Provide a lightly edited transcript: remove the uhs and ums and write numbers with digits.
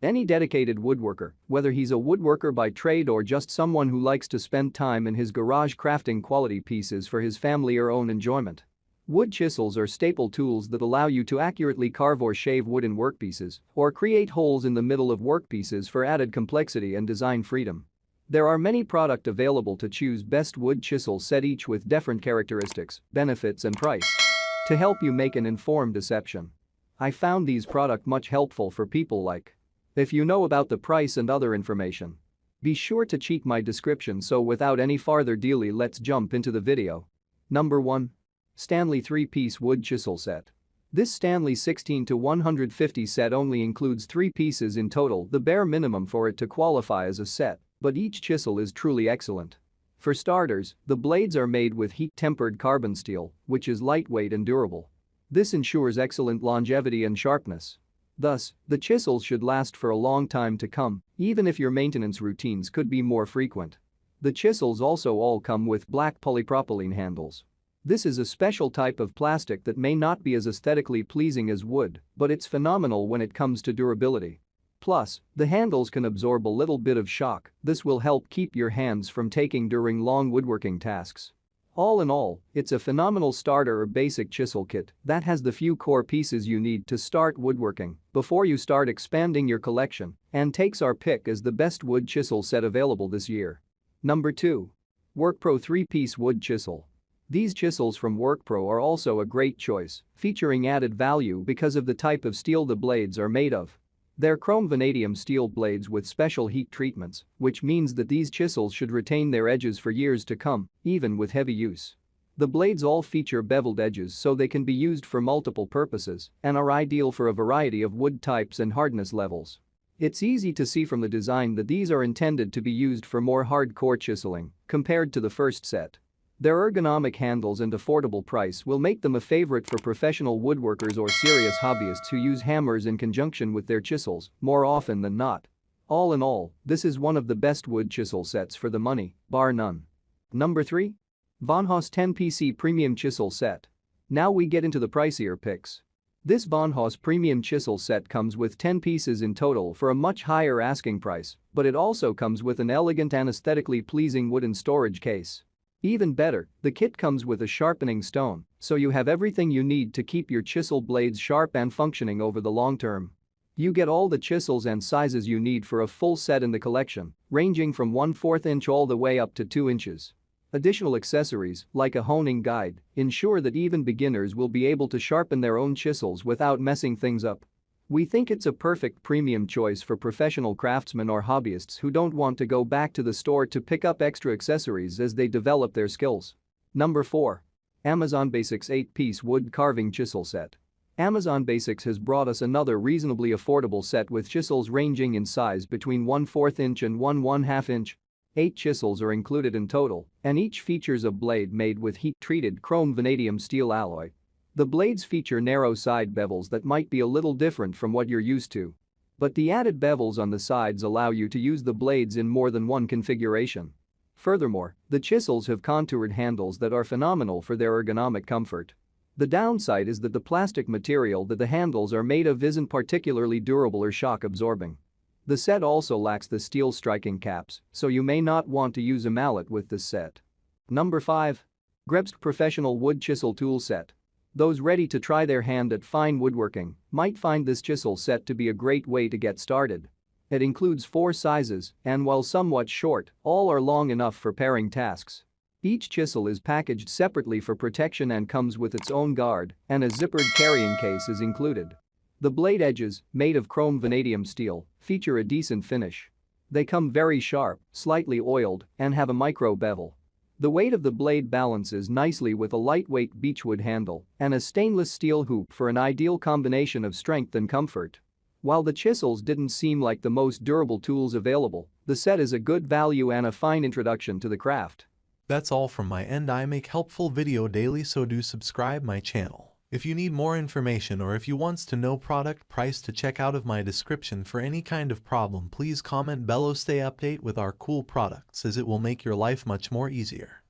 Any dedicated woodworker, whether he's a woodworker by trade or just someone who likes to spend time in his garage crafting quality pieces for his family or own enjoyment. Wood chisels are staple tools that allow you to accurately carve or shave wooden workpieces or create holes in the middle of workpieces for added complexity and design freedom. There are many products available to choose best wood chisel set, each with different characteristics, benefits and price. To help you make an informed decision, I found these products much helpful for people like. If you know about the price and other information, be sure to check my description. So without any farther delay, let's jump into the video. Number 1. Stanley 3-piece wood chisel set. This Stanley 16 to 150 set only includes 3 pieces in total, the bare minimum for it to qualify as a set, but each chisel is truly excellent. For starters, the blades are made with heat-tempered carbon steel, which is lightweight and durable. This ensures excellent longevity and sharpness. Thus, the chisels should last for a long time to come, even if your maintenance routines could be more frequent. The chisels also all come with black polypropylene handles. This is a special type of plastic that may not be as aesthetically pleasing as wood, but it's phenomenal when it comes to durability. Plus, the handles can absorb a little bit of shock. This will help keep your hands from taking during long woodworking tasks. All in all, it's a phenomenal starter or basic chisel kit that has the few core pieces you need to start woodworking before you start expanding your collection, and takes our pick as the best wood chisel set available this year. Number 2. WORKPRO 3-piece wood chisel. These chisels from WORKPRO are also a great choice, featuring added value because of the type of steel the blades are made of. They're chrome vanadium steel blades with special heat treatments, which means that these chisels should retain their edges for years to come, even with heavy use. The blades all feature beveled edges so they can be used for multiple purposes and are ideal for a variety of wood types and hardness levels. It's easy to see from the design that these are intended to be used for more hardcore chiseling compared to the first set. Their ergonomic handles and affordable price will make them a favorite for professional woodworkers or serious hobbyists who use hammers in conjunction with their chisels more often than not. All in all, this is one of the best wood chisel sets for the money, bar none. Number 3. VonHaus 10-piece premium chisel set. Now we get into the pricier picks. This VonHaus premium chisel set comes with 10 pieces in total for a much higher asking price, but it also comes with an elegant and aesthetically pleasing wooden storage case. Even better, the kit comes with a sharpening stone, so you have everything you need to keep your chisel blades sharp and functioning over the long term. You get all the chisels and sizes you need for a full set in the collection, ranging from 1/4 inch all the way up to 2 inches. Additional accessories, like a honing guide, ensure that even beginners will be able to sharpen their own chisels without messing things up. We think it's a perfect premium choice for professional craftsmen or hobbyists who don't want to go back to the store to pick up extra accessories as they develop their skills. Number 4. Amazon Basics 8-piece wood carving chisel set. Amazon Basics has brought us another reasonably affordable set with chisels ranging in size between 1/4 inch and 1/2 inch. 8 chisels are included in total, and each features a blade made with heat-treated chrome vanadium steel alloy. The blades feature narrow side bevels that might be a little different from what you're used to. But the added bevels on the sides allow you to use the blades in more than one configuration. Furthermore, the chisels have contoured handles that are phenomenal for their ergonomic comfort. The downside is that the plastic material that the handles are made of isn't particularly durable or shock absorbing. The set also lacks the steel striking caps, so you may not want to use a mallet with this set. Number 5. GREBSTK Professional Wood Chisel Tool Set. Those ready to try their hand at fine woodworking might find this chisel set to be a great way to get started. It includes 4 sizes, and while somewhat short, all are long enough for paring tasks. Each chisel is packaged separately for protection and comes with its own guard, and a zippered carrying case is included. The blade edges, made of chrome vanadium steel, feature a decent finish. They come very sharp, slightly oiled, and have a micro bevel. The weight of the blade balances nicely with a lightweight beechwood handle and a stainless steel hoop for an ideal combination of strength and comfort. While the chisels didn't seem like the most durable tools available, the set is a good value and a fine introduction to the craft. That's all from my end. I make helpful video daily, so do subscribe my channel. If you need more information or if you wants to know product price to check out of my description for any kind of problem, please comment below. Stay update with our cool products as it will make your life much more easier.